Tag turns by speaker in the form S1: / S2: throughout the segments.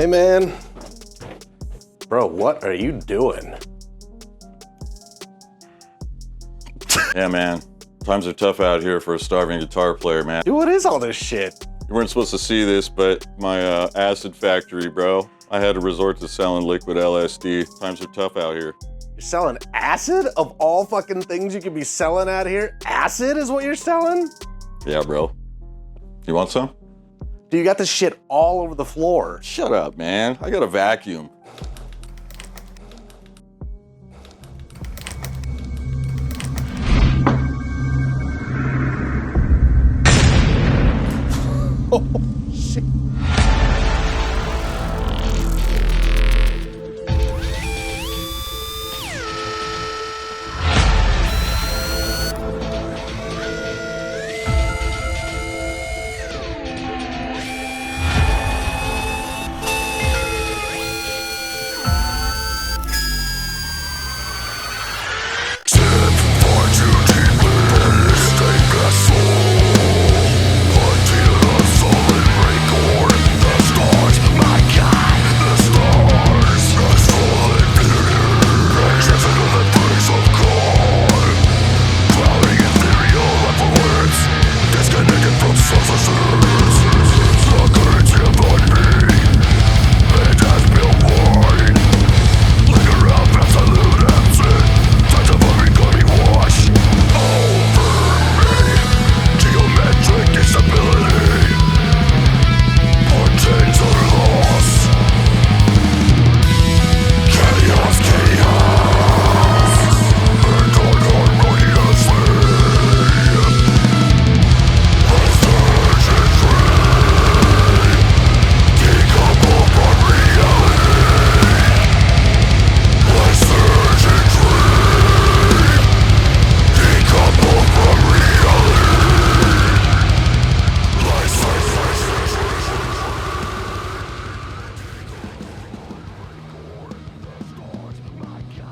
S1: Hey man. Bro, what are you doing?
S2: Yeah, man. Times are tough out here for a starving guitar player, man.
S1: Dude, what is all this shit?
S2: You weren't supposed to see this, but my acid factory, bro. I had to resort to selling liquid LSD. Times are tough out here.
S1: You're selling acid? Of all fucking things you could be selling out here, acid is what you're selling?
S2: Yeah, bro. You want some?
S1: Dude, you got this shit all over the floor.
S2: Shut up, man. I got a vacuum.
S1: Oh, shit.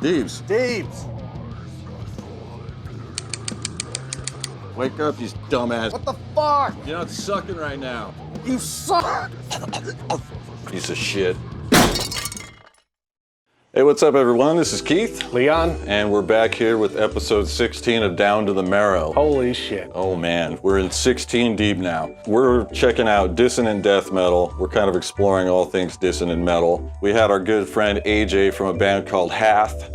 S2: Deebs.
S1: Deebs.
S2: Wake up, you dumbass.
S1: What the fuck?
S2: You're not sucking right now.
S1: You suck.
S2: Piece of shit. Hey, what's up, everyone? This is Keith.
S1: Leon.
S2: And we're back here with episode 16 of Down to the Merrow.
S1: Holy shit.
S2: Oh man, we're in 16 deep now. We're checking out dissonant death metal. We're kind of exploring all things dissonant metal. We had our good friend AJ from a band called Hath.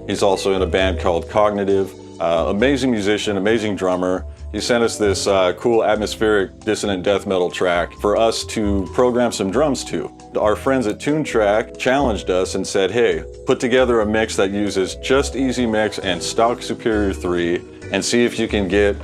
S2: He's also in a band called Cognitive. Amazing musician, amazing drummer. He sent us this cool atmospheric dissonant death metal track for us to program some drums to. Our friends at ToonTrack challenged us and said, hey, put together a mix that uses just EZMix and stock Superior 3 and see if you can get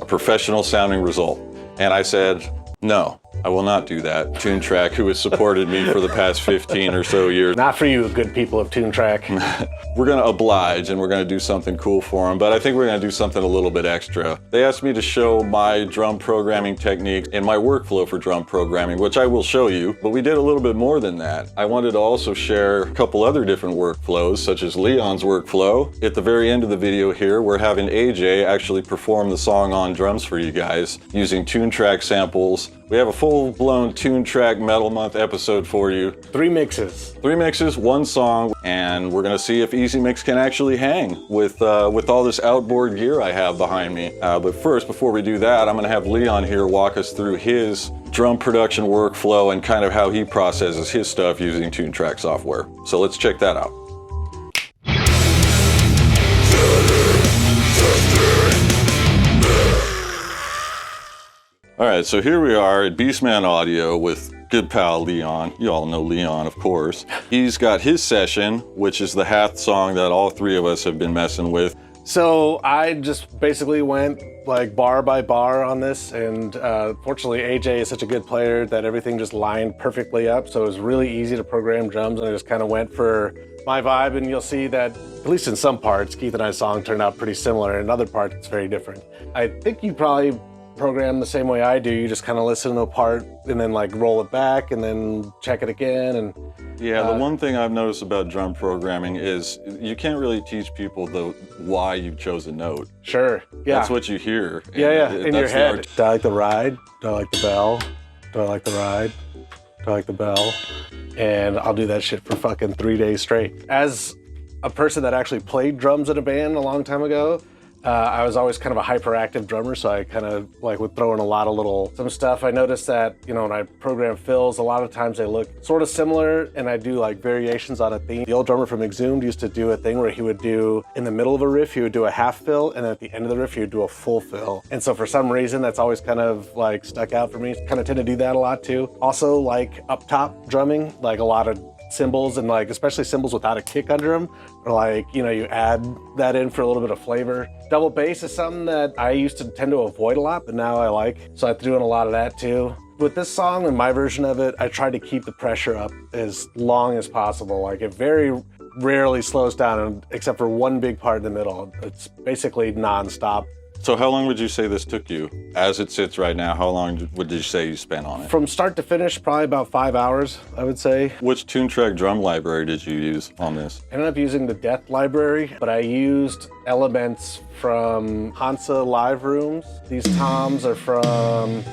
S2: a professional sounding result. And I said, no. I will not do that. ToonTrack, who has supported me for the past 15 or so years.
S1: Not for you, good people of ToonTrack.
S2: We're gonna oblige and we're gonna do something cool for them, but I think we're gonna do something a little bit extra. They asked me to show my drum programming techniques and my workflow for drum programming, which I will show you, but we did a little bit more than that. I wanted to also share a couple other different workflows, such as Leon's workflow. At the very end of the video here, we're having AJ actually perform the song on drums for you guys using ToonTrack samples. We have a full-blown ToonTrack Metal Month episode for you.
S1: 3 mixes.
S2: 3 mixes, 1 song, and we're gonna see if EZMix can actually hang with all this outboard gear I have behind me. But first, before we do that, I'm gonna have Leon here walk us through his drum production workflow and kind of how he processes his stuff using ToonTrack software. So let's check that out. All right, so here we are at Beastman Audio with good pal Leon. You all know Leon, of course. He's got his session, which is the Hath song that all 3 of us have been messing with.
S1: So I just basically went like bar by bar on this, and fortunately AJ is such a good player that everything just lined perfectly up, so it was really easy to program drums, and I just kind of went for my vibe, and you'll see that, at least in some parts, Keith and I's song turned out pretty similar, and in other parts it's very different. I think you probably program the same way I do. You just kind of listen to a part and then like roll it back and then check it again. And
S2: yeah, the one thing I've noticed about drum programming is you can't really teach people the why you've chosen a note.
S1: Sure, yeah.
S2: That's what you hear.
S1: Yeah, in your head. Do I like the ride? Do I like the bell? Do I like the ride? Do I like the bell? And I'll do that shit for fucking 3 days straight. As a person that actually played drums in a band a long time ago, I was always kind of a hyperactive drummer, so I kind of like would throw in a lot of some stuff. I noticed that, you know, when I program fills, a lot of times they look sort of similar, and I do like variations on a theme. The old drummer from Exhumed used to do a thing where he would do, in the middle of a riff, he would do a half fill, and then at the end of the riff, he would do a full fill. And so for some reason, that's always kind of like stuck out for me. Kind of tend to do that a lot too. Also like up top drumming, like a lot of cymbals, and like especially cymbals without a kick under them, or like, you know, you add that in for a little bit of flavor. Double bass is something that I used to tend to avoid a lot, but now I like, so I threw in a lot of that too. With this song and my version of it, I tried to keep the pressure up as long as possible. Like it very rarely slows down except for one big part in the middle. It's basically non-stop.
S2: So how long would you say this took you? As it sits right now, how long would you say you spent on it?
S1: From start to finish, probably about 5 hours, I would say.
S2: Which ToonTrack drum library did you use on this?
S1: I ended up using the Death library, but I used elements from Hansa Live Rooms. These toms are from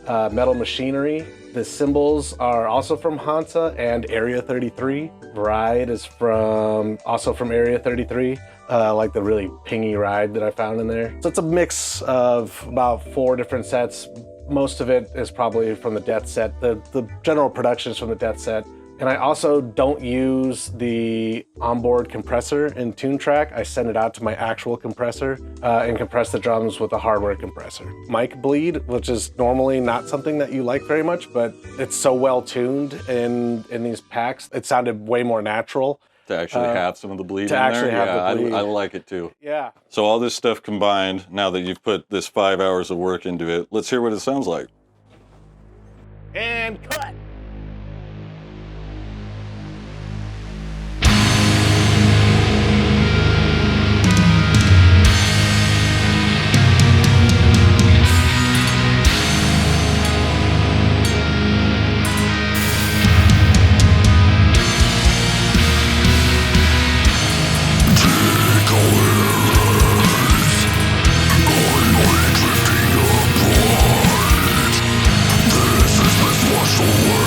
S1: Metal Machinery. The cymbals are also from Hansa and Area 33. Ride is also from Area 33. Like the really pingy ride that I found in there. So it's a mix of about 4 different sets. Most of it is probably from the Death set. The general production is from the Death set. And I also don't use the onboard compressor in ToonTrack. I send it out to my actual compressor and compress the drums with a hardware compressor. Mic bleed, which is normally not something that you like very much, but it's so well tuned in these packs, it sounded way more natural.
S2: To actually have some of the bleed in
S1: actually
S2: there?
S1: have the bleed.
S2: I like it too.
S1: Yeah.
S2: So all this stuff combined, now that you've put this 5 hours of work into it, let's hear what it sounds like.
S1: And cut.
S3: This is the special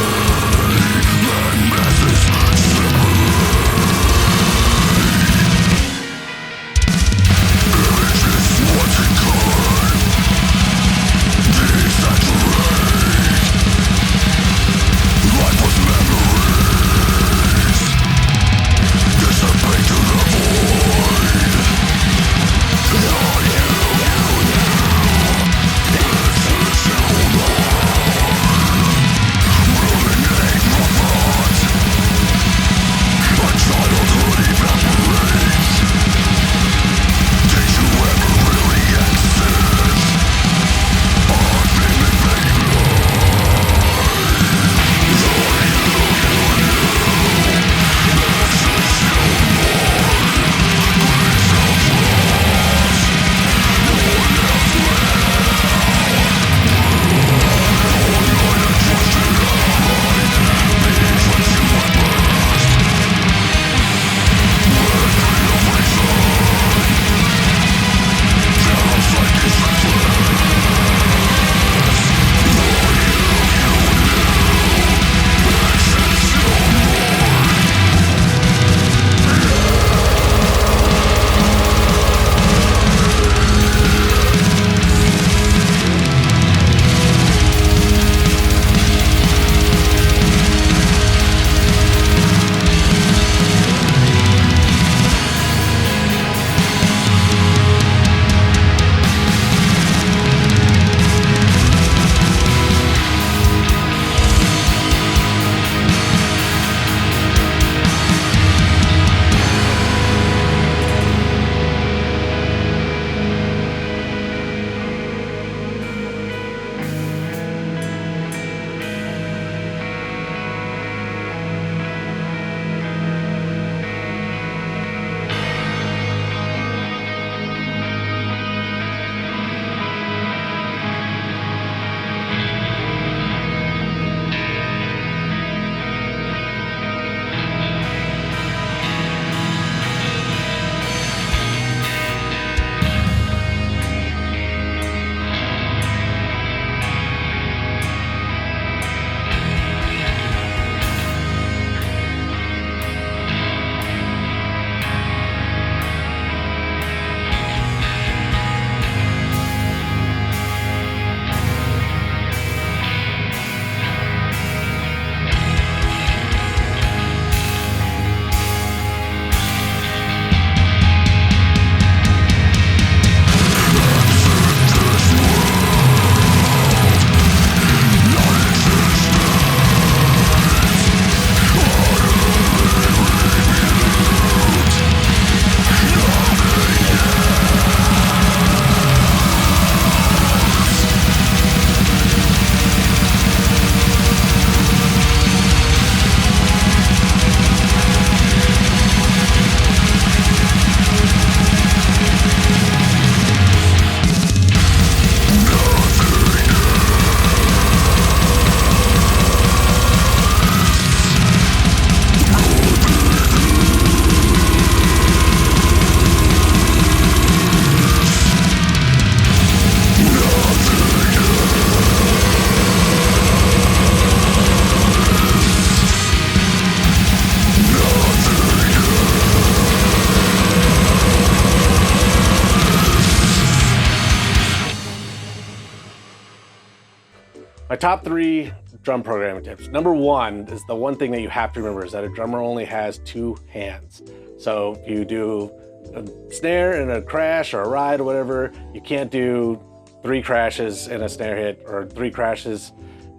S1: My top 3 drum programming tips. Number 1 is the one thing that you have to remember is that a drummer only has 2 hands. So if you do a snare and a crash or a ride or whatever, you can't do 3 crashes and a snare hit or 3 crashes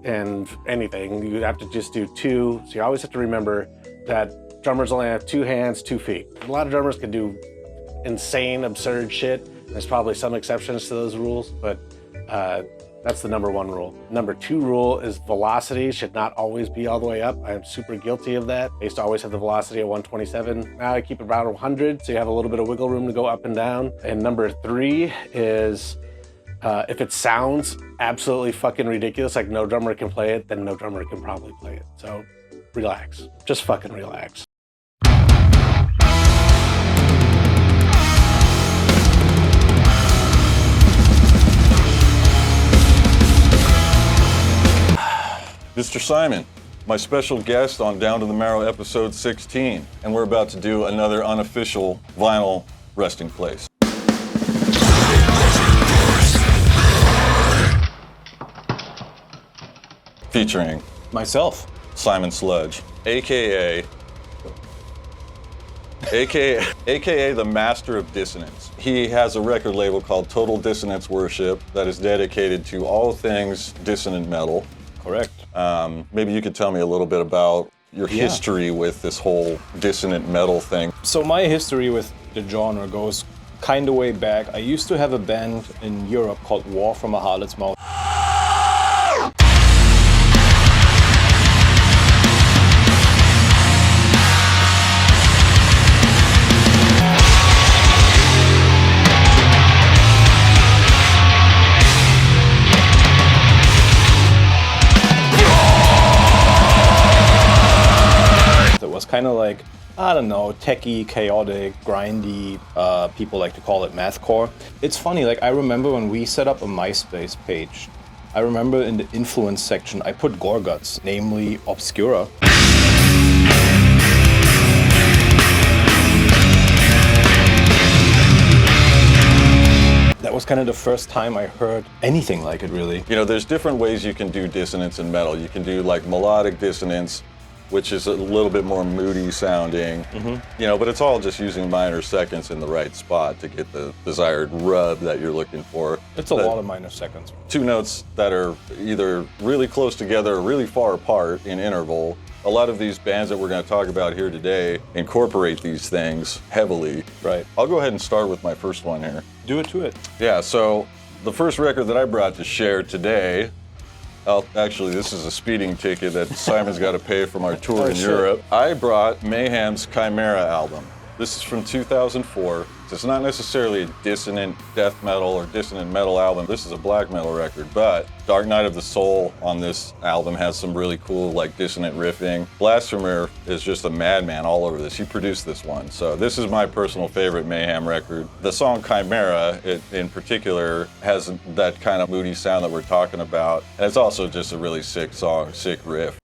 S1: and anything. You have to just do 2. So you always have to remember that drummers only have 2 hands, 2 feet. A lot of drummers can do insane, absurd shit. There's probably some exceptions to those rules, but that's the number 1 rule. Number 2 rule is velocity should not always be all the way up. I am super guilty of that. I used to always have the velocity at 127. Now I keep it about 100, so you have a little bit of wiggle room to go up and down. And number 3 is if it sounds absolutely fucking ridiculous, like no drummer can play it, then no drummer can probably play it. So relax, just fucking relax.
S2: Mr. Simon, my special guest on Down to the Merrow episode 16, and we're about to do another unofficial vinyl resting place. Featuring
S3: myself,
S2: Simon Sludge, aka the master of dissonance. He has a record label called Total Dissonance Worship that is dedicated to all things dissonant metal.
S3: Correct.
S2: Maybe you could tell me a little bit about your history with this whole dissonant metal thing.
S3: So my history with the genre goes kind of way back. I used to have a band in Europe called War from a Harlot's Mouth. Kind of like, I don't know, techie, chaotic, grindy, people like to call it mathcore. It's funny, like I remember when we set up a MySpace page, I remember in the influence section, I put Gorguts, namely Obscura. That was kind of the first time I heard anything like it, really.
S2: You know, there's different ways you can do dissonance in metal. You can do like melodic dissonance, which is a little bit more moody sounding, you know, but it's all just using minor seconds in the right spot to get the desired rub that you're looking for.
S3: It's a lot of minor seconds.
S2: 2 notes that are either really close together or really far apart in interval. A lot of these bands that we're going to talk about here today incorporate these things heavily.
S3: Right.
S2: I'll go ahead and start with my first one here.
S3: Do it to it.
S2: Yeah, so the first record that I brought to share today, actually, this is a speeding ticket that Simon's got to pay from our tour in Europe. I brought Mayhem's Chimera album. This is from 2004. It's not necessarily a dissonant death metal or dissonant metal album. This is a black metal record, but Dark Night of the Soul on this album has some really cool, like, dissonant riffing. Blasphemer is just a madman all over this. He produced this one. So this is my personal favorite Mayhem record. The song Chimera, in particular, has that kind of moody sound that we're talking about. And it's also just a really sick song, sick riff.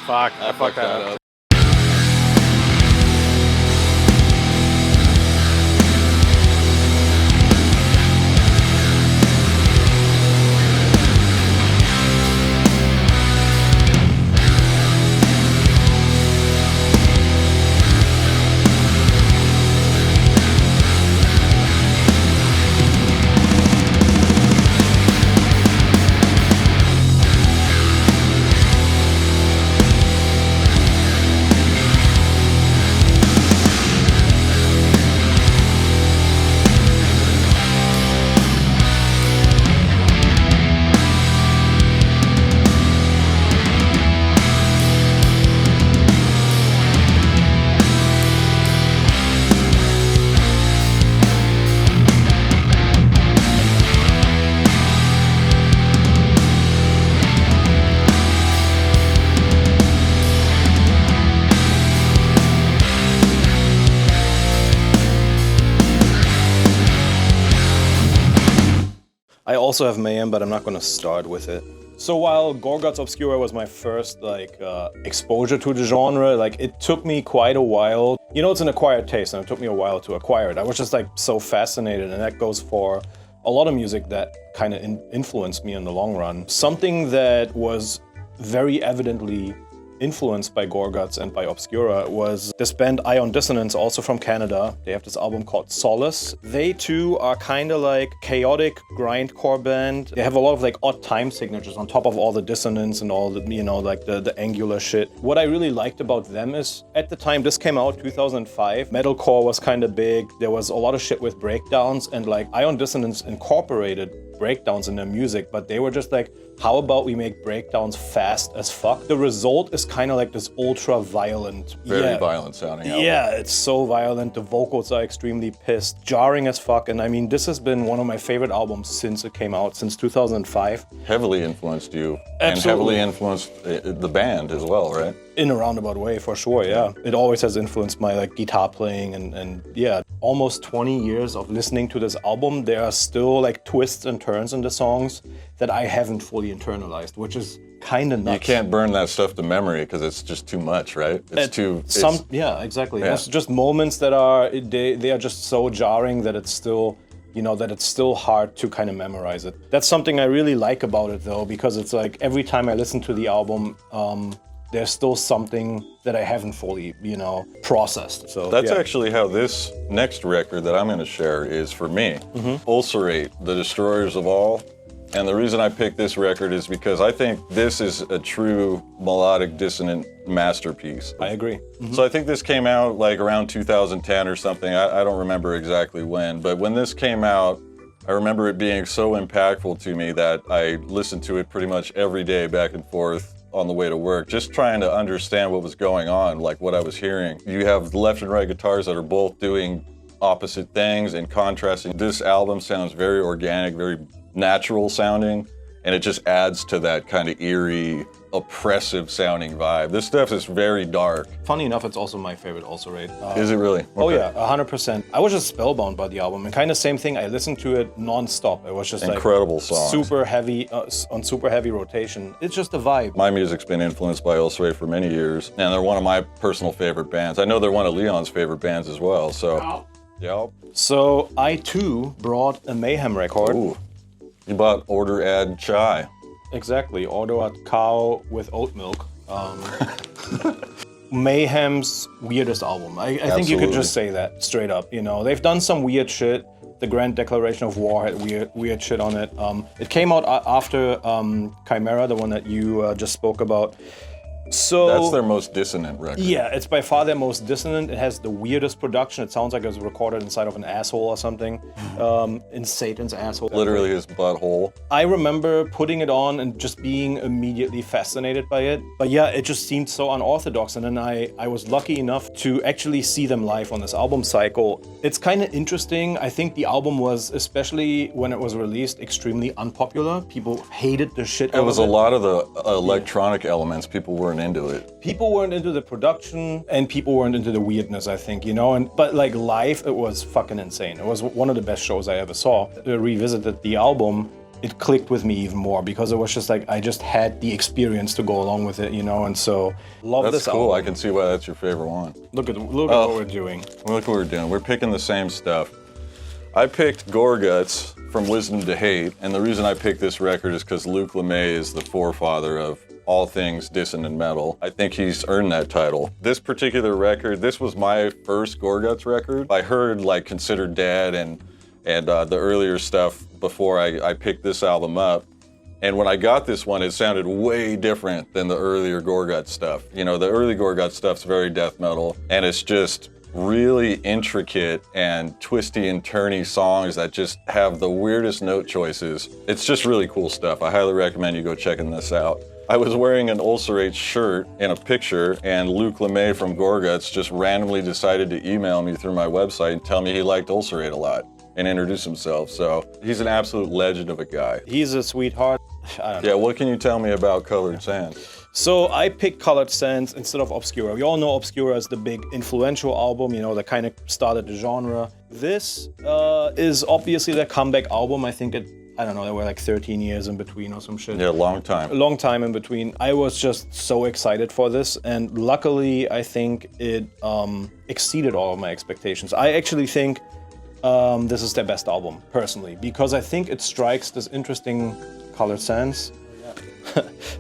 S1: Fuck, I fucked that up.
S3: I also have Mayhem, but I'm not going to start with it. So while Gorguts Obscura was my first exposure to the genre, like it took me quite a while. You know, it's an acquired taste, and it took me a while to acquire it. I was just like so fascinated, and that goes for a lot of music that kind of influenced me in the long run. Something that was very evidently influenced by Gorguts and by Obscura was this band Ion Dissonance, also from Canada. They have this album called Solace. They too are kind of like chaotic grindcore band. They have a lot of like odd time signatures on top of all the dissonance and all the, you know, like the angular shit. What I really liked about them is at the time this came out 2005, metalcore was kind of big. There was a lot of shit with breakdowns, and like Ion Dissonance incorporated breakdowns in their music, but they were just like, how about we make breakdowns fast as fuck? The result is kind of like this ultra violent,
S2: very violent sounding album.
S3: Yeah, it's so violent. The vocals are extremely pissed, jarring as fuck. And I mean, this has been one of my favorite albums since it came out, since 2005.
S2: Heavily influenced you.
S3: Absolutely.
S2: And heavily influenced the band as well, right?
S3: In a roundabout way, for sure, yeah. It always has influenced my like guitar playing, and yeah. Almost 20 years of listening to this album, there are still like twists and turns in the songs that I haven't fully internalized, which is kind of nuts.
S2: You can't burn that stuff to memory because it's just too much, right?
S3: Yeah, exactly.
S2: Yeah.
S3: There's just moments that are, they are just so jarring that it's still, you know, that it's still hard to kind of memorize it. That's something I really like about it though, because it's like every time I listen to the album, there's still something that I haven't fully, you know, processed. So
S2: that's
S3: yeah.
S2: actually how this next record that I'm going to share is for me. Ulcerate, The Destroyers of All. And the reason I picked this record is because I think this is a true melodic dissonant masterpiece.
S3: I agree.
S2: So I think this came out like around 2010 or something. I don't remember exactly when, but when this came out, I remember it being so impactful to me that I listened to it pretty much every day back and forth on the way to work, just trying to understand what was going on, like what I was hearing. You have left and right guitars that are both doing opposite things and contrasting. This album sounds very organic, very natural sounding, and it just adds to that kind of eerie, oppressive sounding vibe. This stuff is very dark.
S3: Funny enough, it's also my favorite Ulcerate.
S2: Is it really? Okay.
S3: Oh yeah, 100%. I was just spellbound by the album, and kind of same thing. I listened to it non-stop. It was just
S2: incredible
S3: like
S2: songs.
S3: Super heavy, on super heavy rotation. It's just a vibe.
S2: My music's been influenced by Ulcerate for many years, and they're one of my personal favorite bands. I know they're one of Leon's favorite bands as well, so. Yep.
S3: So I too brought a Mayhem record.
S2: Ooh. You bought Order Add Chai.
S3: Exactly, Order Add Cow with oat milk. Mayhem's weirdest album. I think you could just say that straight up. You know, they've done some weird shit. The Grand Declaration of War had weird shit on it. It came out after Chimera, the one that you just spoke about. So
S2: that's their most dissonant record.
S3: Yeah, it's by far their most dissonant. It has the weirdest production. It sounds like it was recorded inside of an asshole or something. In Satan's asshole.
S2: Literally his butthole.
S3: I remember putting it on and just being immediately fascinated by it. But yeah, it just seemed so unorthodox. And then I was lucky enough to actually see them live on this album cycle. It's kind of interesting. I think the album was, especially when it was released, extremely unpopular. People hated the shit out of it.
S2: It was a lot of the electronic elements. People weren't into it.
S3: People weren't into the production, and people weren't into the weirdness, I think, you know. But like live, it was fucking insane. It was one of the best shows I ever saw. I revisited the album, it clicked with me even more because it was just like I just had the experience to go along with it, you know. And so love this album.
S2: That's cool. I can see why that's your favorite one.
S3: Look at what we're doing.
S2: Look what we're doing. We're picking the same stuff. I picked Gorguts from Wisdom to Hate, and the reason I picked this record is because Luc Lemay is the forefather of all things dissonant metal. I think he's earned that title. This particular record, this was my first Gorguts record. I heard like Considered Dead and the earlier stuff before I picked this album up. And when I got this one, it sounded way different than the earlier Gorguts stuff. You know, the early Gorguts stuff's very death metal, and it's just really intricate and twisty and turny songs that just have the weirdest note choices. It's just really cool stuff. I highly recommend you go checking this out. I was wearing an Ulcerate shirt in a picture, and Luc Lemay from Gorguts just randomly decided to email me through my website and tell me he liked Ulcerate a lot and introduce himself. So he's an absolute legend of a guy.
S3: He's a sweetheart. I don't know.
S2: Yeah, what can you tell me about Colored Sand?
S3: So I picked Colored Sands instead of Obscura. We all know Obscura is the big influential album, you know, that kind of started the genre. This is obviously their comeback album. I think it I don't know, there were like 13 years in between or some shit.
S2: Yeah, long time.
S3: A long time in between. I was just so excited for this, and luckily I think it exceeded all of my expectations. I actually think this is their best album, personally, because I think it strikes this interesting colored sense.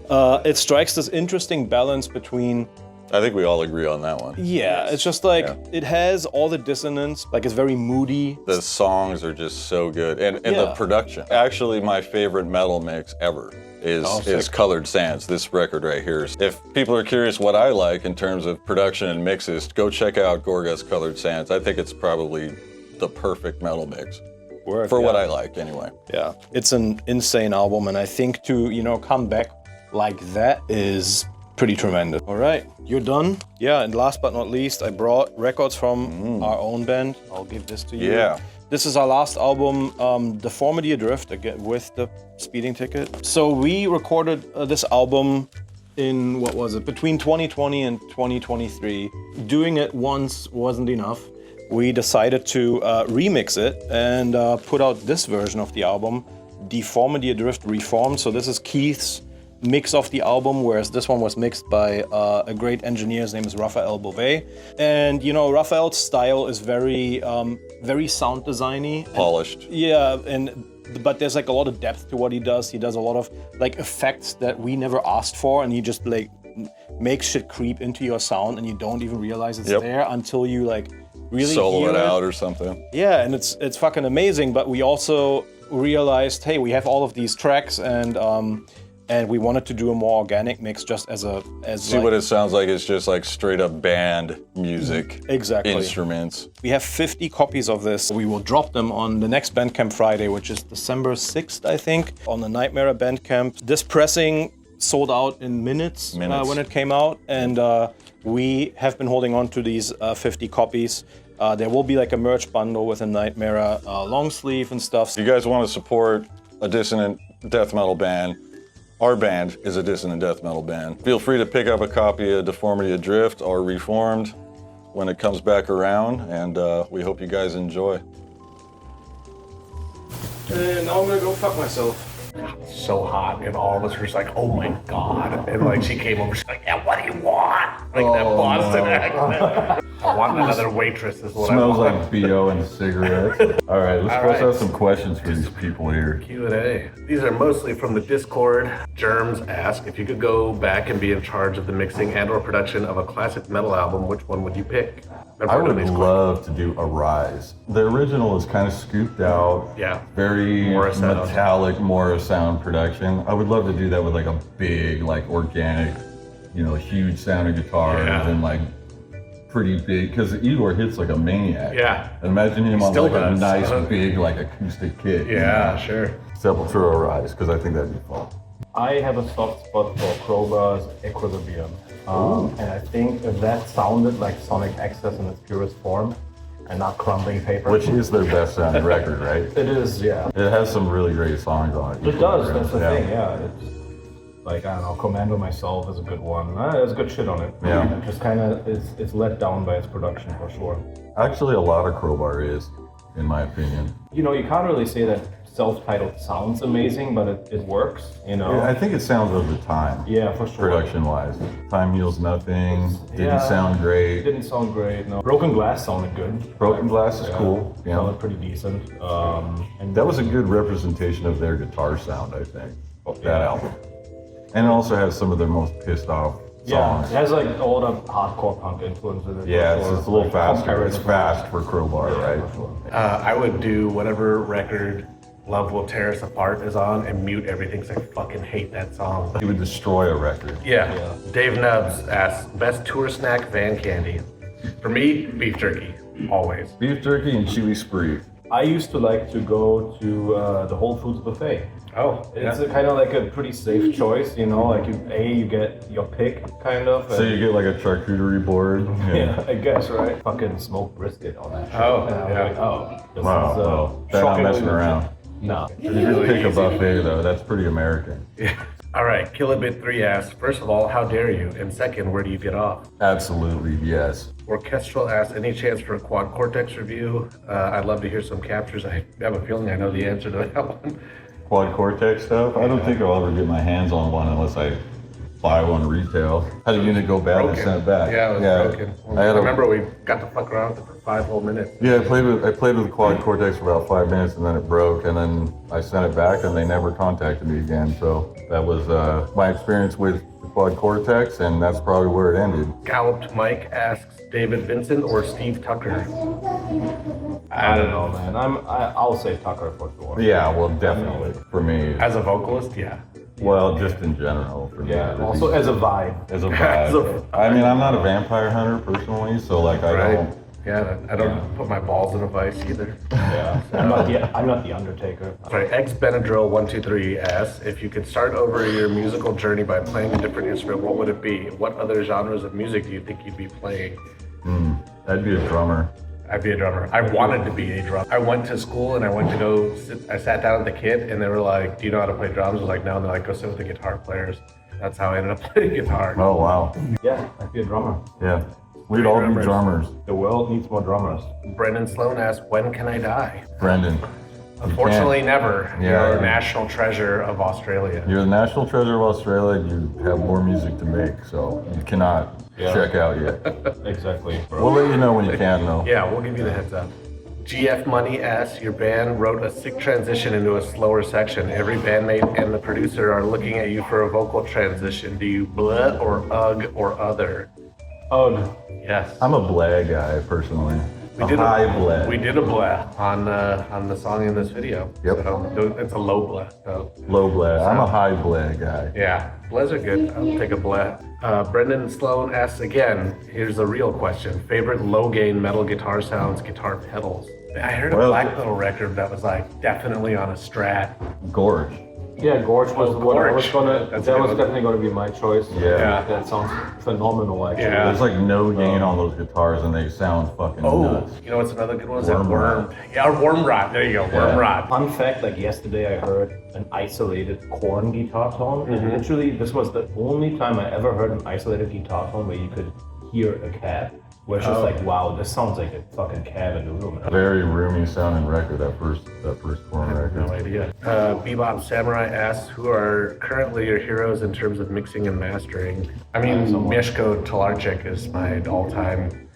S3: It strikes this interesting balance between.
S2: I think we all agree on that one.
S3: Yeah, it's just like, it has all the dissonance, like it's very moody.
S2: The songs are just so good, and the production. Actually, my favorite metal mix ever is Colored Sands, this record right here. If people are curious what I like in terms of production and mixes, go check out Gorguts' Colored Sands. I think it's probably the perfect metal mix. For what I like, anyway.
S3: Yeah, it's an insane album, and I think to, you know, come back like that is pretty tremendous. All right, you're done? Yeah, and last but not least, I brought records from our own band. I'll give this to you.
S2: Yeah.
S3: This is our last album, Deformity Adrift, again with the speeding ticket. So we recorded this album in, what was it, between 2020 and 2023. Doing it once wasn't enough. We decided to remix it and put out this version of the album, Deformity Adrift Reformed. So this is Keith's mix of the album, whereas this one was mixed by a great engineer. His name is Raphael Beauvais. And you know, Raphael's style is very sound designy.
S2: Polished.
S3: But there's like a lot of depth to what he does. He does a lot of like effects that we never asked for, and he just like makes shit creep into your sound, and you don't even realize it's there until you like really
S2: solo
S3: hear
S2: it out or something.
S3: Yeah, and it's fucking amazing. But we also realized, hey, we have all of these tracks, and we wanted to do a more organic mix, just as
S2: See what it sounds like. It's just like straight up band music.
S3: Exactly.
S2: Instruments.
S3: We have 50 copies of this. We will drop them on the next Bandcamp Friday, which is December 6th, I think, on the Nightmare Bandcamp. This pressing sold out in minutes. When it came out, and we have been holding on to these 50 copies. There will be like a merch bundle with a Nightmare long sleeve and stuff.
S2: If you guys want to support a dissonant death metal band, our band is a dissonant death metal band. Feel free to pick up a copy of Deformity Adrift or Reformed when it comes back around, and we hope you guys enjoy.
S3: And now I'm gonna go fuck myself.
S1: So hot, and all of us were just like, oh my god. And like, she came over, she's like, yeah, what do you want? Like that Boston accent. I want another waitress is what
S4: Smells
S1: I want.
S4: like BO and cigarettes. All right, let's supposed to have some questions for these people here.
S1: Q&A. These are mostly from the Discord. Germs ask, if you could go back and be in charge of the mixing and or production of a classic metal album, which one would you pick?
S4: I would love to do Arise. The original is kind of scooped out.
S1: Yeah.
S4: Very
S1: Morrisound.
S4: metallic Morrisound production. I would love to do that with like a big, like organic, you know, huge sounding guitars and like pretty big, because Igor hits like a maniac.
S1: Yeah.
S4: Imagine him on
S1: still
S4: like
S1: does.
S4: a nice big like acoustic kit.
S1: Yeah,
S4: you know?
S1: sure.
S4: Sepultura Arise, because I think that'd be fun.
S5: I have a soft spot for Crowbar's Equilibrium. And I think if that sounded like Sonic Access in its purest form and not crumbling paper.
S4: Which is their best sounding record, right?
S5: It is, yeah.
S4: It has some really great songs on it.
S5: It does, that's the thing, yeah. It's like, I don't know, Commando Myself is a good one. There's good shit on it.
S4: Yeah.
S5: It just kind of, it's let down by its production for sure.
S4: Actually, a lot of Crowbar is, in my opinion.
S5: You know, you can't really say that self-titled sounds amazing, but it works, you know?
S4: Yeah, I think it sounds over time.
S5: Yeah, for sure.
S4: Production-wise. Time Heals Nothing, didn't sound great.
S5: Didn't sound great, no. Broken Glass sounded good.
S4: Broken Glass is cool. Yeah.
S5: Sounded pretty decent. And
S4: That was a good representation of their guitar sound, I think, that album. And it also has some of their most pissed off songs.
S5: it has like all the hardcore punk influences in it.
S4: Yeah,
S5: for
S4: it's
S5: sure.
S4: a little
S5: Like,
S4: faster. It's
S5: comparatively.
S4: fast for Crowbar, right?
S5: For sure.
S1: I would do whatever record Love Will Tear Us Apart is on and mute everything because I fucking hate that song.
S4: He would destroy a record.
S1: Yeah. Dave Nubbs asks, best tour snack van candy? For me, beef jerky, always.
S4: Beef jerky and chewy spree.
S5: I used to like to go to the Whole Foods buffet.
S1: Oh,
S5: It's kind of like a pretty safe choice, you know, like you get your pick, kind of.
S4: So you get like a charcuterie board.
S5: Yeah, I guess, right? Fucking smoked brisket on that shit.
S1: Oh,
S5: And I was
S1: yeah.
S5: like, oh, this
S4: Wow,
S5: is,
S4: well, they're not
S5: shockingly
S4: messing
S5: legit.
S4: around.
S5: No.
S4: You just pick a buffet though, that's pretty American.
S1: All right, Kilobit3 asks, first of all, how dare you? And second, where do you get off?
S4: Absolutely, yes.
S1: Orchestral asks, any chance for a quad cortex review? I'd love to hear some captures. I have a feeling I know the answer to that one.
S4: quad cortex stuff. I don't think I'll ever get my hands on one unless I buy one retail. Had a unit go bad and sent it back.
S1: Yeah, it was broken. Well, I
S4: had
S1: remember we got to fuck around with it for 5 whole minutes.
S4: Yeah, I played with the quad cortex for about 5 minutes and then it broke, and then I sent it back and they never contacted me again. So that was my experience with the quad cortex, and that's probably where it ended.
S1: Galloped Mike asks David Vincent or Steve Tucker.
S5: I don't know, man. I'll say Tucker for sure.
S4: Yeah, well, definitely for me.
S1: As a vocalist, yeah.
S4: Well, just in general for me.
S5: Yeah, also as a vibe.
S4: As a vibe. I mean, I'm not a vampire hunter personally, so like I don't.
S1: Yeah, I don't put my balls in a vice either.
S5: Yeah, I'm not the Undertaker.
S1: Sorry, XBenadryl123 asks, if you could start over your musical journey by playing a different instrument, what would it be? What other genres of music do you think you'd be playing?
S4: I'd be a drummer.
S1: I'd be a drummer. I wanted to be a drummer. I went to school and I went to go sit, I sat down with the kid and they were like, do you know how to play drums? I was like, no. And they're like, go sit with the guitar players. That's how I ended up playing guitar.
S4: Oh, wow.
S5: Yeah, I'd be a drummer.
S4: Yeah. We'd all be drummers.
S5: The world needs more drummers.
S1: Brendan Sloan asks, when can I die?
S4: Brendan.
S1: Unfortunately, never.
S4: Yeah.
S1: You're a national treasure of Australia.
S4: You're the national treasure of Australia. You have more music to make, so you cannot check out yet.
S5: Exactly.
S4: We'll let you know when you can, though.
S1: Yeah, we'll give you the heads up. GF Money asks, your band wrote a sick transition into a slower section. Every bandmate and the producer are looking at you for a vocal transition. Do you blah or ugh or other?
S5: Ugh.
S1: Yes.
S4: I'm a blah guy, personally. We did
S1: a blah on the song in this video.
S4: Yep.
S1: So it's a low blah. So.
S4: Low blah. I'm a high blah guy.
S1: Yeah, blahs are good. I'll take a blah. Brendan Sloan asks again, here's a real question. Favorite low gain metal guitar sounds, guitar pedals? I heard a black metal record that was like definitely on a Strat.
S4: Gorge.
S5: Yeah, Gorge was what I was gonna.
S1: That's
S5: that was definitely gonna be my choice.
S4: Yeah.
S5: That sounds phenomenal, actually.
S1: Yeah.
S4: There's like no gain on those guitars and they sound fucking nuts.
S1: You know what's another good one? Is
S4: Worm
S1: that Worm? Yeah, Worm Rod. There you go, Worm Rod.
S5: Fun fact, like yesterday I heard an isolated Korn guitar tone. And literally, this was the only time I ever heard an isolated guitar tone where you could hear a cab. Where it's just like, wow, this sounds like a fucking cab in the room.
S4: Very roomy sounding record, that first Korn record.
S1: No idea. Bebop Samurai asks, who are currently your heroes in terms of mixing and mastering? I mean, Mieszko Talarczyk is my all-time.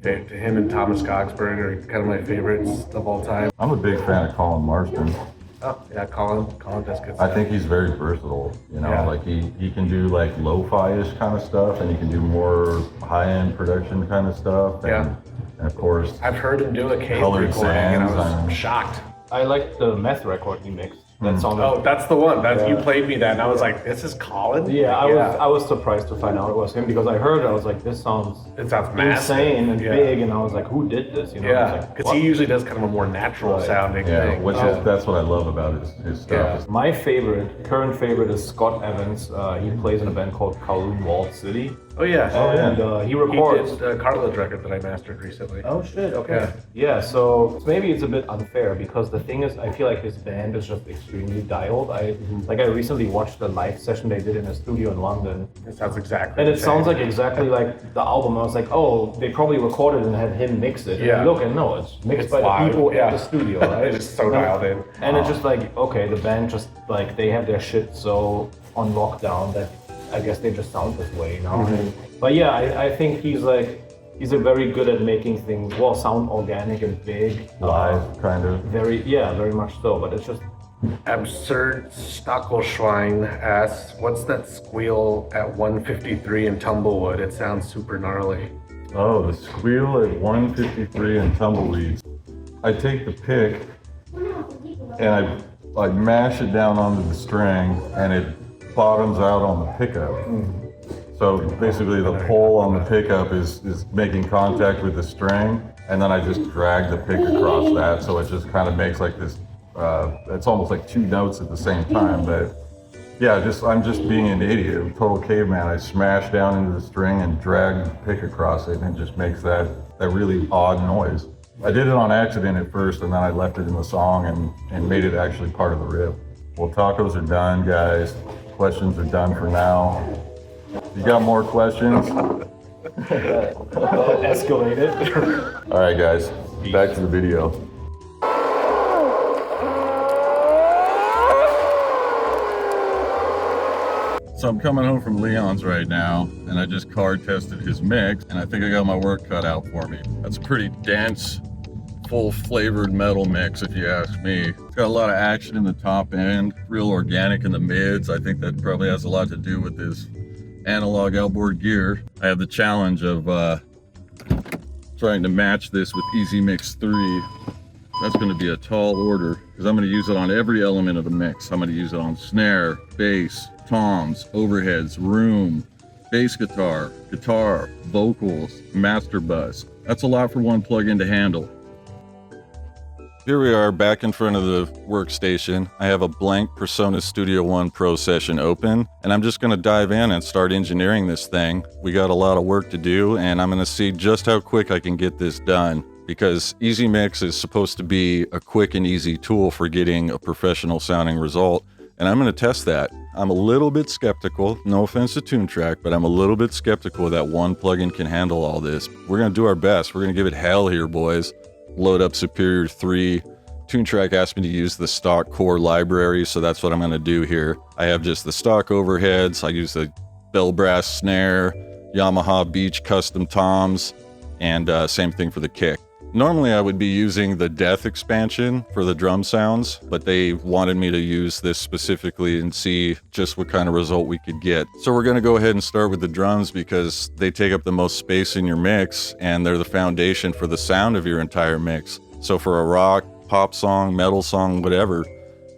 S1: Him and Thomas Cogsberg are kind of my favorites of all time.
S4: I'm a big fan of Colin Marston.
S1: Oh, yeah, Colin does good stuff.
S4: I think he's very versatile, you know, like he can do like lo-fi-ish kind of stuff, and he can do more high-end production kind of stuff. And of course,
S1: I've heard him do a cave
S4: Colored
S1: recording and I
S4: Sands,
S1: was shocked.
S5: I like the meth record he mixed. That sounded.
S1: Oh, that's the one. You played me that and I was like, this is Colin?
S5: Yeah, I was surprised to find out it was him because I heard it, I was like, this sounds
S1: massive.
S5: insane and big, and I I was like, who did this? You know?
S1: Yeah, because he usually does kind of a more natural sounding thing.
S4: That's what I love about his stuff.
S5: My current favorite is Scott Evans. He plays in a band called Kowloon Walled City.
S1: Oh yeah.
S5: And he records.
S1: He did a Cartilage record that I mastered recently.
S5: Oh shit, okay. Yeah, so maybe it's a bit unfair because the thing is, I feel like his band is just extremely dialed. I recently watched the live session they did in a studio in London.
S1: It sounds exactly
S5: And it sounds like exactly like the album. I was like, oh, they probably recorded and had him mix it. And I look, and no, it's mixed by
S1: live,
S5: the people in the studio, right?
S1: It's so dialed in.
S5: And it's just like, okay, the band just like, they have their shit so on lockdown that I guess they just sound this way, you know? But yeah, I think he's very good at making things, sound organic and big.
S4: Live, kind of.
S5: Very much so, but it's just...
S1: Absurd Stockelschwein asks, what's that squeal at 153 in Tumblewood? It sounds super gnarly.
S4: Oh, the squeal at 153 in Tumbleweeds. I take the pick and I mash it down onto the string and it bottoms out on the pickup. So basically the pole on the pickup is making contact with the string, and then I just drag the pick across that, so it just kind of makes like this, it's almost like two notes at the same time. But yeah, I'm just being an idiot, a total caveman. I smash down into the string and drag the pick across it, and it just makes that really odd noise. I did it on accident at first, and then I left it in the song and made it actually part of the riff. Well, tacos are done, guys. Questions are done for now. You got more questions?
S5: Escalated.
S4: All right, guys, back to the video. So I'm coming home from Leon's right now, and I just card tested his mix, and I think I got my work cut out for me. That's a pretty dense, full flavored metal mix, if you ask me. It's got a lot of action in the top end, real organic in the mids. I think that probably has a lot to do with his analog outboard gear. I have the challenge of trying to match this with EZMix 3. That's going to be a tall order, because I'm going to use it on every element of the mix. I'm going to use it on snare, bass, toms, overheads, room, bass guitar, guitar, vocals, master bus. That's a lot for one plugin to handle. Here we are back in front of the workstation. I have a blank Persona Studio One Pro session open, and I'm just going to dive in and start engineering this thing. We got a lot of work to do, and I'm going to see just how quick I can get this done, because EZMix is supposed to be a quick and easy tool for getting a professional sounding result, and I'm going to test that. I'm a little bit skeptical, no offense to ToonTrack, but I'm a little bit skeptical that one plugin can handle all this. We're going to do our best. We're going to give it hell here, boys. Load up Superior 3. ToonTrack asked me to use the stock core library, so that's what I'm going to do here. I have just the stock overheads. I use the bell brass snare, Yamaha Beach custom toms, and same thing for the kick. Normally I would be using the Death expansion for the drum sounds, but they wanted me to use this specifically and see just what kind of result we could get. So we're going to go ahead and start with the drums, because they take up the most space in your mix, and they're the foundation for the sound of your entire mix. So for a rock, pop song, metal song, whatever,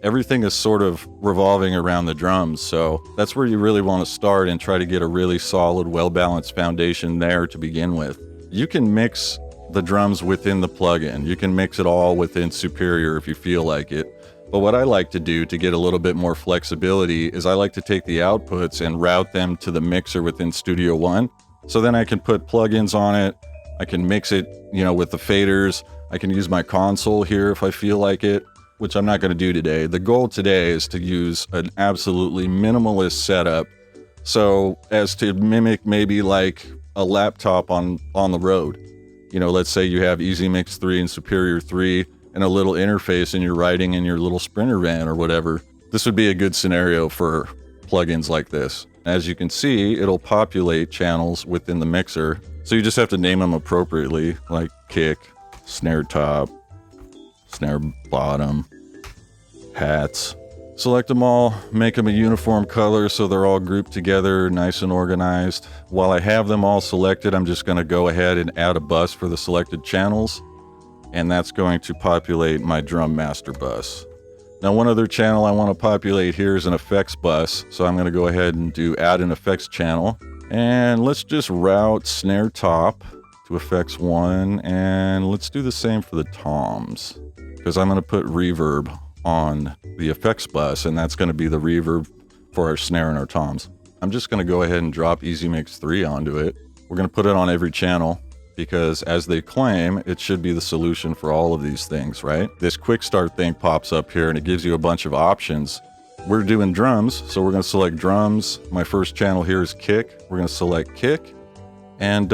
S4: everything is sort of revolving around the drums. So that's where you really want to start and try to get a really solid, well-balanced foundation there to begin with. You can mix the drums within the plugin. You can mix it all within Superior if you feel like it. But what I like to do to get a little bit more flexibility is I like to take the outputs and route them to the mixer within Studio One. So then I can put plugins on it. I can mix it, with the faders. I can use my console here if I feel like it, which I'm not going to do today. The goal today is to use an absolutely minimalist setup, so as to mimic maybe like a laptop on the road. Let's say you have EZMix 3 and Superior 3 and a little interface and you're riding in your little Sprinter van or whatever. This would be a good scenario for plugins like this. As you can see, it'll populate channels within the mixer. So you just have to name them appropriately, like kick, snare top, snare bottom, hats. Select them all, make them a uniform color so they're all grouped together, nice and organized. While I have them all selected, I'm just going to go ahead and add a bus for the selected channels, and that's going to populate my drum master bus. Now, one other channel I want to populate here is an effects bus, so I'm going to go ahead and add an effects channel, and let's just route snare top to effects 1, and let's do the same for the toms, because I'm going to put reverb on the effects bus, and that's going to be the reverb for our snare and our toms. I'm just going to go ahead and drop EZMix 3 onto it. We're going to put it on every channel, because as they claim, it should be the solution for all of these things, right? This quick start thing pops up here and it gives you a bunch of options. We're doing drums, so we're going to select drums. My first channel here is kick. We're going to select kick, and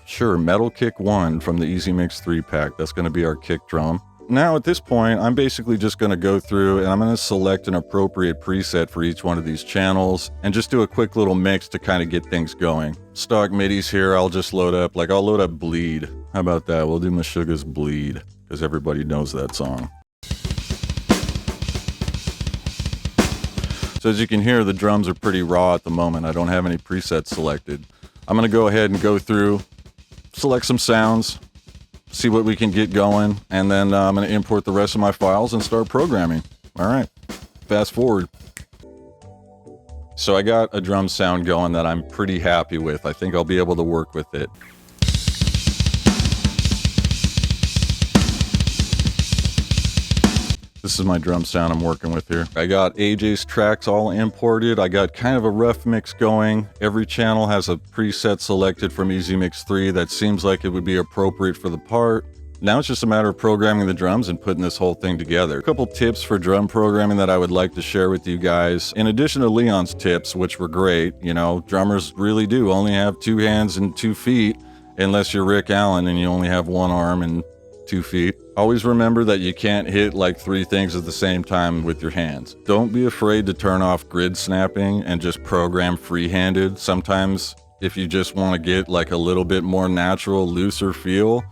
S4: sure, metal kick 1 from the EZMix 3 pack. That's going to be our kick drum. Now at this point, I'm basically just going to go through and I'm going to select an appropriate preset for each one of these channels and just do a quick little mix to kind of get things going. Stock midis here, I'll just load up, I'll load up Bleed. How about that? We'll do Meshuggah's Bleed, because everybody knows that song. So as you can hear, the drums are pretty raw at the moment. I don't have any presets selected. I'm going to go ahead and go through, select some sounds, see what we can get going, and then I'm going to import the rest of my files and start programming. All right, fast forward. So I got a drum sound going that I'm pretty happy with. I think I'll be able to work with it. This is my drum sound I'm working with here. I got AJ's tracks all imported. I got kind of a rough mix going. Every channel has a preset selected from EZMix 3 that seems like it would be appropriate for the part. Now it's just a matter of programming the drums and putting this whole thing together. A couple tips for drum programming that I would like to share with you guys. In addition to Leon's tips, which were great, drummers really do only have 2 hands and 2 feet, unless you're Rick Allen and you only have 1 arm and
S2: 2 feet. Always remember that you can't hit like 3 things at the same time with your hands. Don't be afraid to turn off grid snapping and just program free-handed. Sometimes if you just want to get like a little bit more natural, looser feel,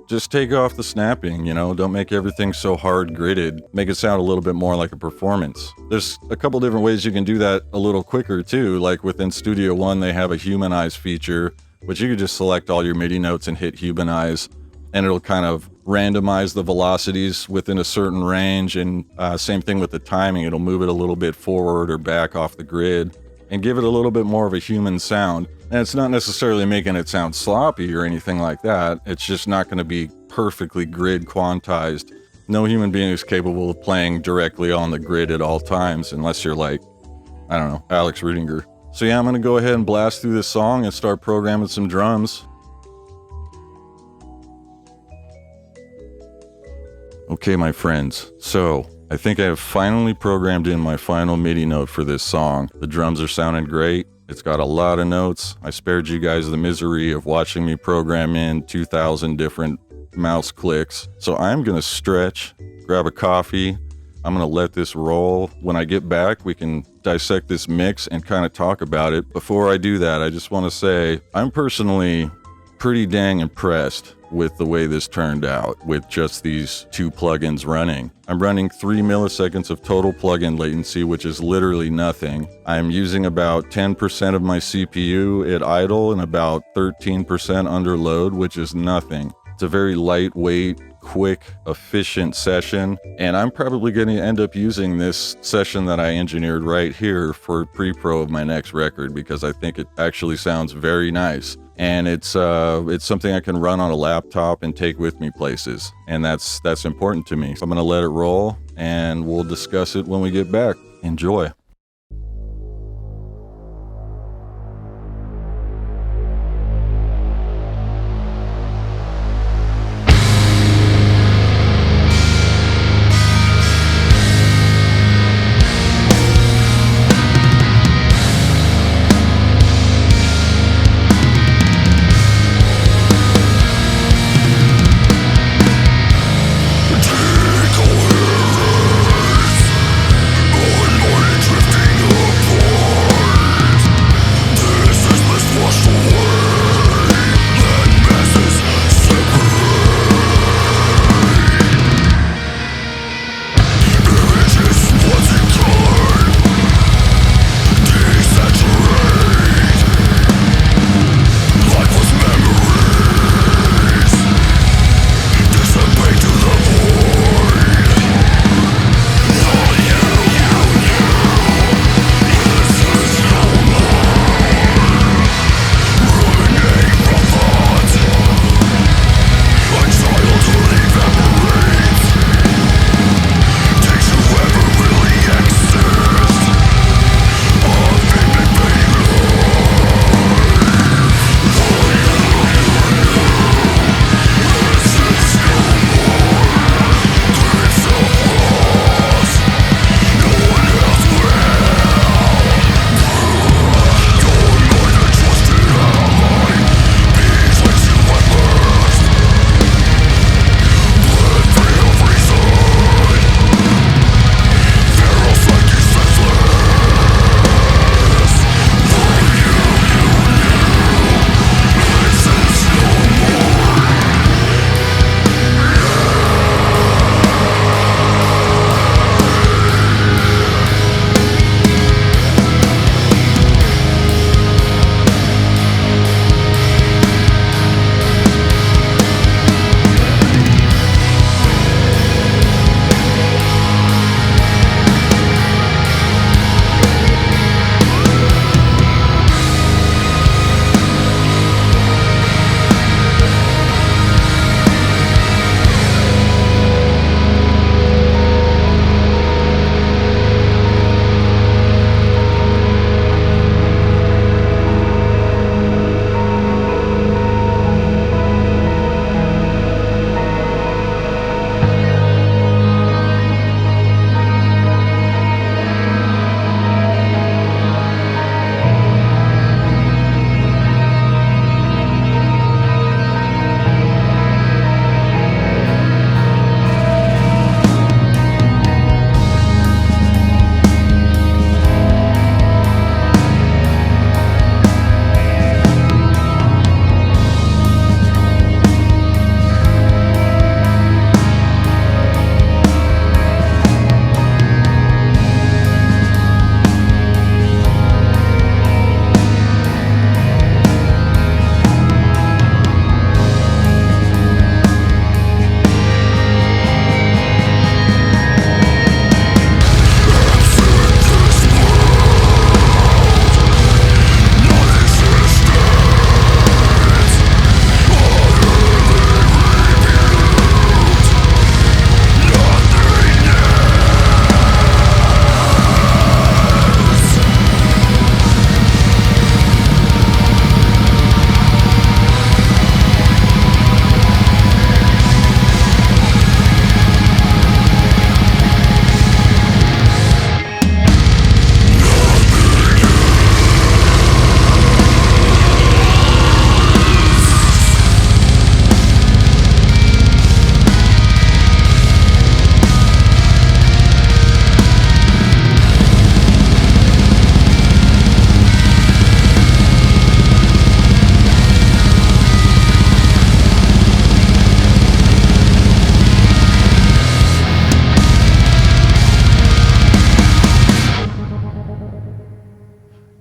S2: just take off the snapping, you know, don't make everything so hard gridded. Make it sound a little bit more like a performance. There's a couple different ways you can do that a little quicker too. Like within Studio One, they have a humanize feature, which you could just select all your MIDI notes and hit humanize, and it'll kind of randomize the velocities within a certain range. And same thing with the timing. It'll move it a little bit forward or back off the grid and give it a little bit more of a human sound. And it's not necessarily making it sound sloppy or anything like that. It's just not going to be perfectly grid quantized. No human being is capable of playing directly on the grid at all times, unless you're like, I don't know, Alex Rudinger. So yeah, I'm going to go ahead and blast through this song and start programming some drums. Okay, my friends, so I think I have finally programmed in my final MIDI note for this song. The drums are sounding great. It's got a lot of notes. I spared you guys the misery of watching me program in 2,000 different mouse clicks. So I'm gonna stretch, grab a coffee. I'm gonna let this roll. When I get back, we can dissect this mix and kind of talk about it. Before I do that, I just wanna say, I'm personally pretty dang impressed with the way this turned out with just these 2 plugins running. I'm running 3 milliseconds of total plugin latency, which is literally nothing. I'm using about 10% of my CPU at idle and about 13% under load, which is nothing. It's a very lightweight, quick, efficient session, and I'm probably going to end up using this session that I engineered right here for pre-pro of my next record, because I think it actually sounds very nice. And it's something I can run on a laptop and take with me places, and that's important to me. So I'm gonna let it roll, and we'll discuss it when we get back. Enjoy.
S6: Take away, my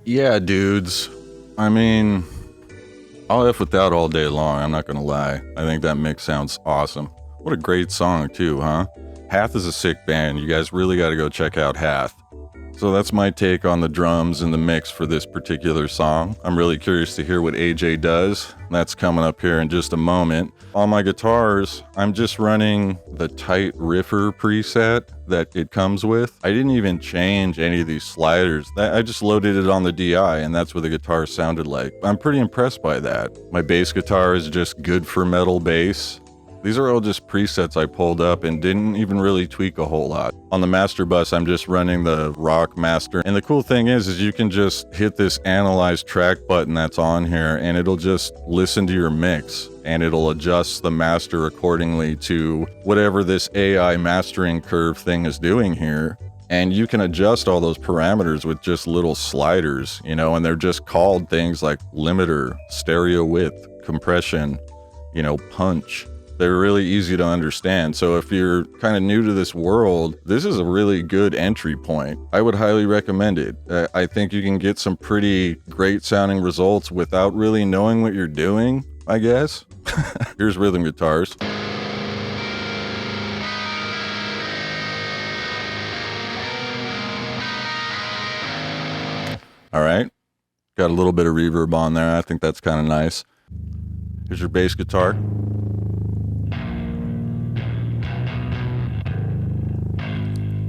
S4: Yeah, dudes. I mean, I'll F with that all day long, I'm not gonna lie. I think that mix sounds awesome. What a great song too, huh? Hath is a sick band. You guys really gotta go check out Hath. So that's my take on the drums and the mix for this particular song. I'm really curious to hear what AJ does. That's coming up here in just a moment. On my guitars, I'm just running the tight riffer preset that it comes with. I didn't even change any of these sliders. I just loaded it on the DI and that's what the guitar sounded like. I'm pretty impressed by that. My bass guitar is just good for metal bass. These are all just presets I pulled up and didn't even really tweak a whole lot. On the master bus, I'm just running the Rock Master. And the cool thing is you can just hit this analyze track button that's on here and it'll just listen to your mix and it'll adjust the master accordingly to whatever this AI mastering curve thing is doing here. And you can adjust all those parameters with just little sliders, you know, and they're just called things like limiter, stereo width, compression, you know, punch. They're really easy to understand. So if you're kind of new to this world, this is a really good entry point. I would highly recommend it. I think you can get some pretty great sounding results without really knowing what you're doing, I guess. Here's rhythm guitars. All right. Got a little bit of reverb on there. I think that's kind of nice. Here's your bass guitar.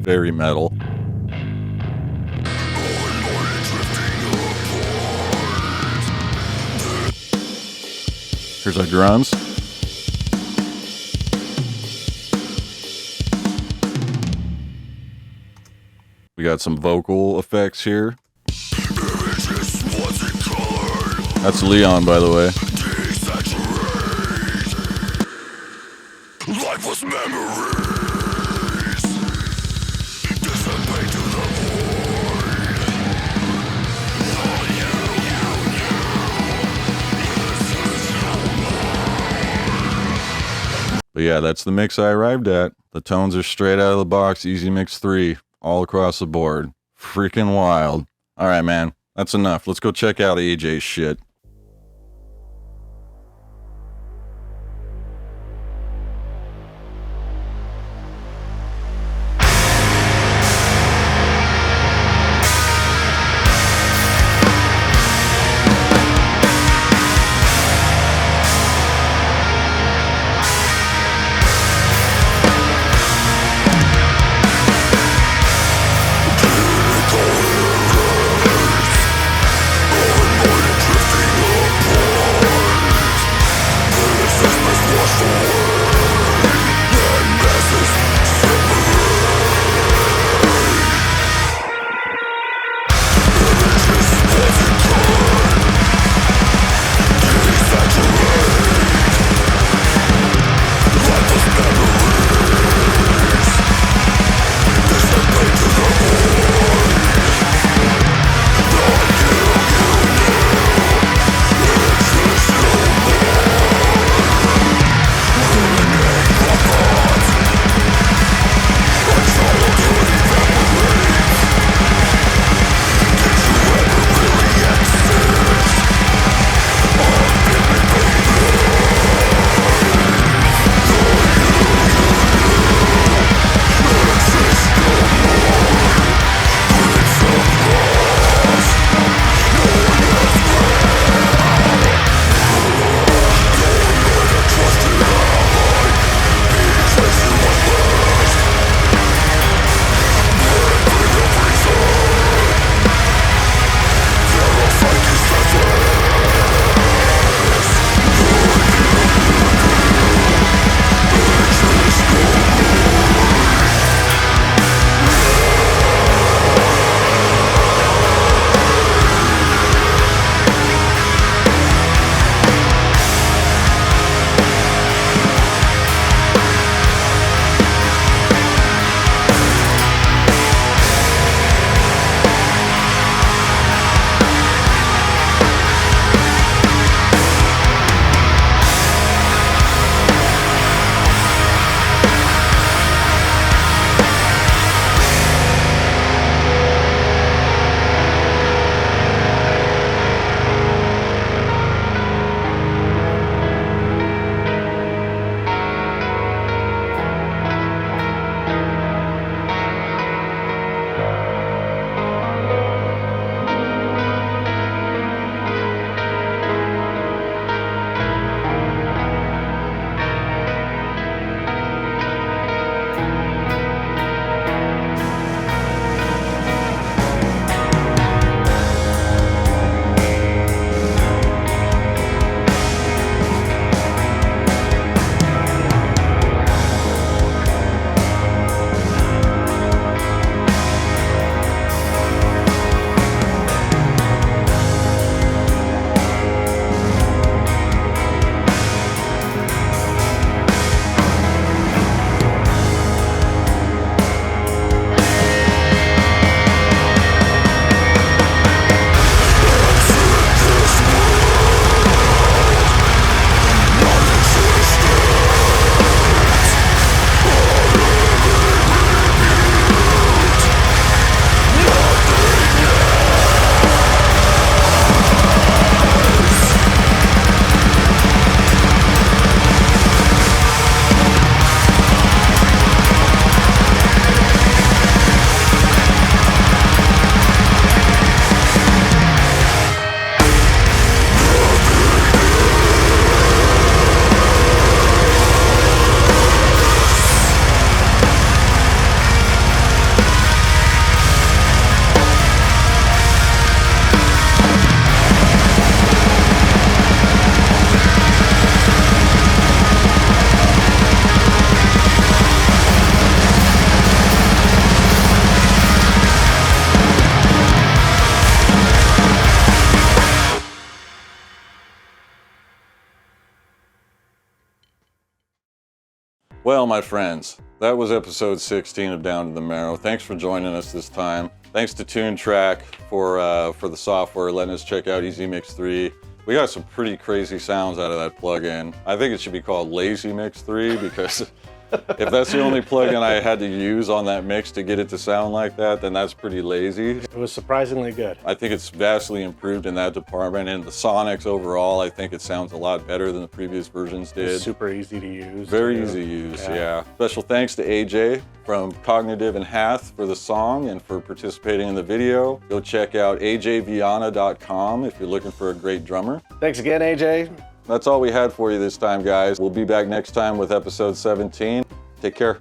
S4: Very metal. Here's our drums. We got some vocal effects here. That's Leon, by the way. Life was memories. Dissipate to the void. But yeah, that's the mix I arrived at. The tones are straight out of the box. EZMix 3, all across the board. Freaking wild. All right, man. That's enough. Let's go check out AJ's shit. Drifting
S2: Well, my friends, that was episode 16 of Down to the Merrow. Thanks for joining us this time. Thanks to ToonTrack for the software, letting us check out EZMix 3. We got some pretty crazy sounds out of that plugin. I think it should be called Lazy Mix 3 because if that's the only plugin I had to use on that mix to get it to sound like that, then that's pretty lazy.
S1: It was surprisingly good.
S2: I think it's vastly improved in that department, and the sonics overall, I think it sounds a lot better than the previous versions did.
S1: It's super easy to use.
S2: Very
S1: too.
S2: easy to use, yeah. Special thanks to AJ from Cognitive and Hath for the song and for participating in the video. Go check out ajviana.com if you're looking for a great drummer.
S1: Thanks again, AJ.
S2: That's all we had for you this time, guys. We'll be back next time with episode 17. Take care.